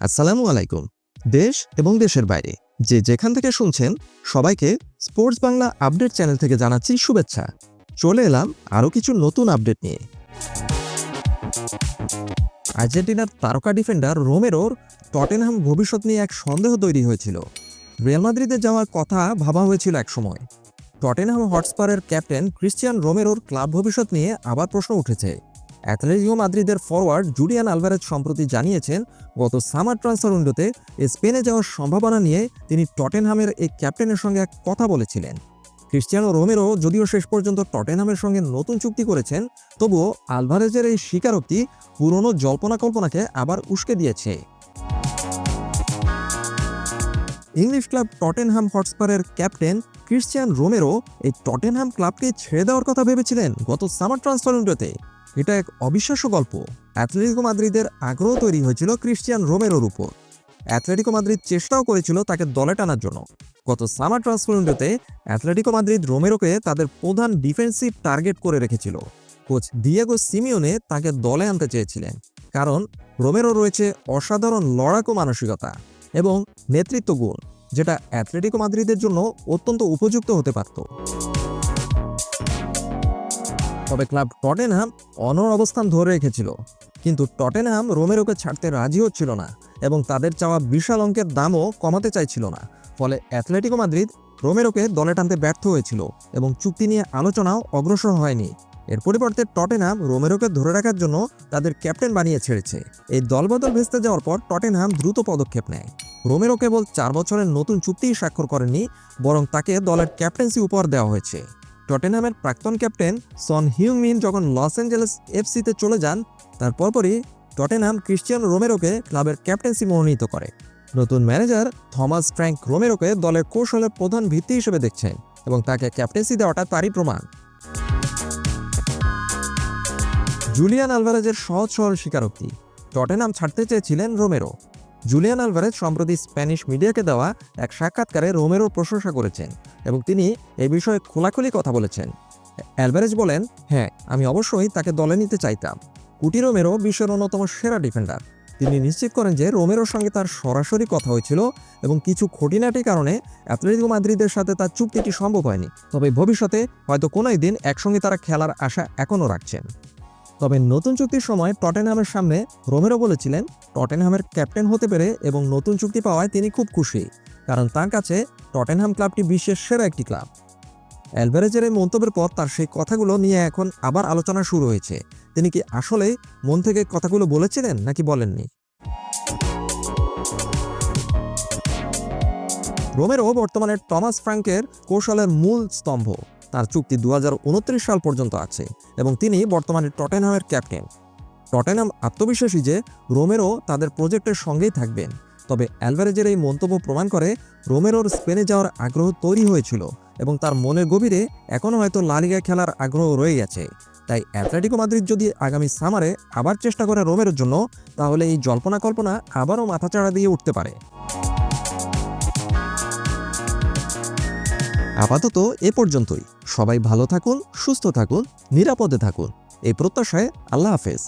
আসসালামু আলাইকুম। দেশ এবং দেশের বাইরে যে যেখান থেকে শুনছেন সবাইকে স্পোর্টস বাংলা আপডেট চ্যানেল থেকে জানাচ্ছি শুভেচ্ছা। চলে এলাম আরও কিছু নতুন আপডেট নিয়ে। আর্জেন্টিনার তারকা ডিফেন্ডার রোমেরোর টটেনহাম ভবিষ্যৎ নিয়ে এক সন্দেহ তৈরি হয়েছিল। রিয়াল মাদ্রিদে যাওয়ার কথা ভাবা হয়েছিল একসময়। টটেনহাম হটস্পারের ক্যাপ্টেন ক্রিশ্চিয়ান রোমেরোর ক্লাব ভবিষ্যৎ নিয়ে আবার প্রশ্ন উঠেছে। অ্যাথলেটিকো মাদ্রিদের ফরওয়ার্ড জুলিয়ান আলভারেজ সম্প্রতি জানিয়েছেন, গত সামার ট্রান্সফার উইন্ডোতে স্পেনে যাওয়ার সম্ভাবনা নিয়ে তিনি টটেনহামের এই ক্যাপ্টেনের সঙ্গে এক কথা বলেছিলেন। ক্রিশ্চিয়ানো রোমেরো যদিও শেষ পর্যন্ত টটেনহামের সঙ্গে নতুন চুক্তি করেছেন, তবুও আলভারেজের এই স্বীকারোক্তি পুরনো জল্পনা কল্পনাকে আবার উস্কে দিয়েছে। ইংলিশ ক্লাব টটেনহাম হটস্পারের ক্যাপ্টেন ক্রিশ্চিয়ান রোমেরো এই টটেনহাম ক্লাবকে ছেড়ে দেওয়ার কথা ভেবেছিলেন গত সামার ট্রান্সফার উইন্ডোতে। এটা এক অবিশ্বাস্য গল্প। অ্যাথলেটিকো মাদ্রিদের আগ্রহ তৈরি হয়েছিল ক্রিশ্চিয়ান রোমেরোর উপর। অ্যাথলেটিকো মাদ্রিদ চেষ্টাও করেছিল তাকে দলে টানার জন্য। গত সামার ট্রান্সফার উইন্ডোতে অ্যাথলেটিকো মাদ্রিদ রোমেরোকে তাদের প্রধান ডিফেন্সিভ টার্গেট করে রেখেছিল। কোচ দিয়েগো সিমিওনে তাকে দলে আনতে চেয়েছিলেন, কারণ রোমেরো রয়েছে অসাধারণ লড়াকু মানসিকতা এবং নেতৃত্ব গুণ, যেটা অ্যাথলেটিকো মাদ্রিদের জন্য অত্যন্ত উপযুক্ত হতে পারত। তবে ক্লাব টটেনহাম অনড় অবস্থান ধরে রেখেছিল, কিন্তু টটেনহাম রোমেরোকে ছাড়তে রাজি হচ্ছিল না এবং তাদের চাওয়া বিশাল অঙ্কের দামও কমাতে চাইছিল না। ফলে অ্যাথলেটিকো মাদ্রিদ রোমেরোকে দলে টানতে ব্যর্থ হয়েছিল এবং চুক্তি নিয়ে আলোচনাও অগ্রসর হয়নি। এর পরিবর্তে টটেনহাম রোমেরোকে ধরে রাখার জন্য তাদের ক্যাপ্টেন বানিয়ে ছেড়েছে। এই দলবদল ভেস্তে যাওয়ার পর টটেনহাম দ্রুত পদক্ষেপ নেয়। রোমেরো কেবল 4 বছরের নতুন চুক্তিই স্বাক্ষর করেননি, বরং তাকে দলের ক্যাপ্টেন্সি উপহার দেওয়া হয়েছে। টটেনহামের প্রাক্তন ক্যাপ্টেন সন হিউং-মিন যখন লস অ্যাঞ্জেলেস এফসিতে চলে যান, তার পরপরই টটেনহাম ক্রিশ্চিয়ানো রোমেরোকে ক্লাবের ক্যাপ্টেন্সি মনোনীত করে। নতুন ম্যানেজার থমাস ফ্র্যাঙ্ক রোমেরোকে দলের কৌশলের প্রধান ভিত্তি হিসেবে দেখছেন এবং তাকে ক্যাপ্টেন্সি দেওয়াটা তারই প্রমাণ। জুলিয়ান আলভারেজের সহজ সরল স্বীকারোক্তি, টটেনহাম ছাড়তে চেয়েছিলেন রোমেরো। জুলিয়ান আলভারেজ সম্প্রতি স্প্যানিশ মিডিয়াকে দেওয়া এক সাক্ষাৎকারে রোমেরোর প্রশংসা করেছেন এবং তিনি এই বিষয়ে খোলাখুলি কথা বলেছেন। আলভারেজ বলেন, হ্যাঁ, আমি অবশ্যই তাকে দলে নিতে চাইতাম। কুটি রোমেরো বিশ্বের অন্যতম সেরা ডিফেন্ডার। তিনি নিশ্চিত করেন যে রোমেরোর সঙ্গে তার সরাসরি কথা হয়েছিল এবং কিছু খুঁটিনাটি কারণে অ্যাথলেটিকো মাদ্রিদের সাথে তার চুক্তিটি সম্ভব হয়নি। তবে ভবিষ্যতে হয়তো কোনো একদিন একসঙ্গে তারা খেলার আশা এখনও রাখছেন। তবে নতুন চুক্তির সময় টটেনহামের সামনে রোমেরো বলেছিলেন টটেনহামের ক্যাপ্টেন হতে পেরে এবং নতুন চুক্তি পাওয়ায় তিনি খুব খুশি, কারণ তার কাছে টটেনহাম ক্লাবটি বিশ্বের সেরা একটি ক্লাব। অ্যালভারেজের এই মন্তব্যের পর তার সেই কথাগুলো নিয়ে এখন আবার আলোচনা শুরু হয়েছে। তিনি কি আসলে মন থেকে কথাগুলো বলেছিলেন নাকি বলেননি? রোমেরো বর্তমানে টমাস ফ্র্যাঙ্কের কৌশলের মূল স্তম্ভ। তার চুক্তি 2029 সাল পর্যন্ত আছে এবং তিনি বর্তমানে টটেনহামের ক্যাপ্টেন। টটেনহাম আত্মবিশ্বাসী যে রোমেরো তাদের প্রজেক্টের সঙ্গেই থাকবেন। তবে অ্যালভারেজের এই মন্তব্য প্রমাণ করে রোমেরোর স্পেনে যাওয়ার আগ্রহ তৈরি হয়েছিল এবং তার মনের গভীরে এখনও হয়তো লা লিগায় খেলার আগ্রহ রয়ে গেছে। তাই অ্যাথলেটিকো মাদ্রিদ যদি আগামী সামারে আবার চেষ্টা করে রোমেরোর জন্য, তাহলে এই জল্পনা কল্পনা আবারও মাথাচাড়া দিয়ে উঠতে পারে। আপাতত এ পর্যন্তই। সবাই ভালো থাকুন, সুস্থ থাকুন, নিরাপদে থাকুন, এই প্রত্যাশায় আল্লাহ হাফেজ।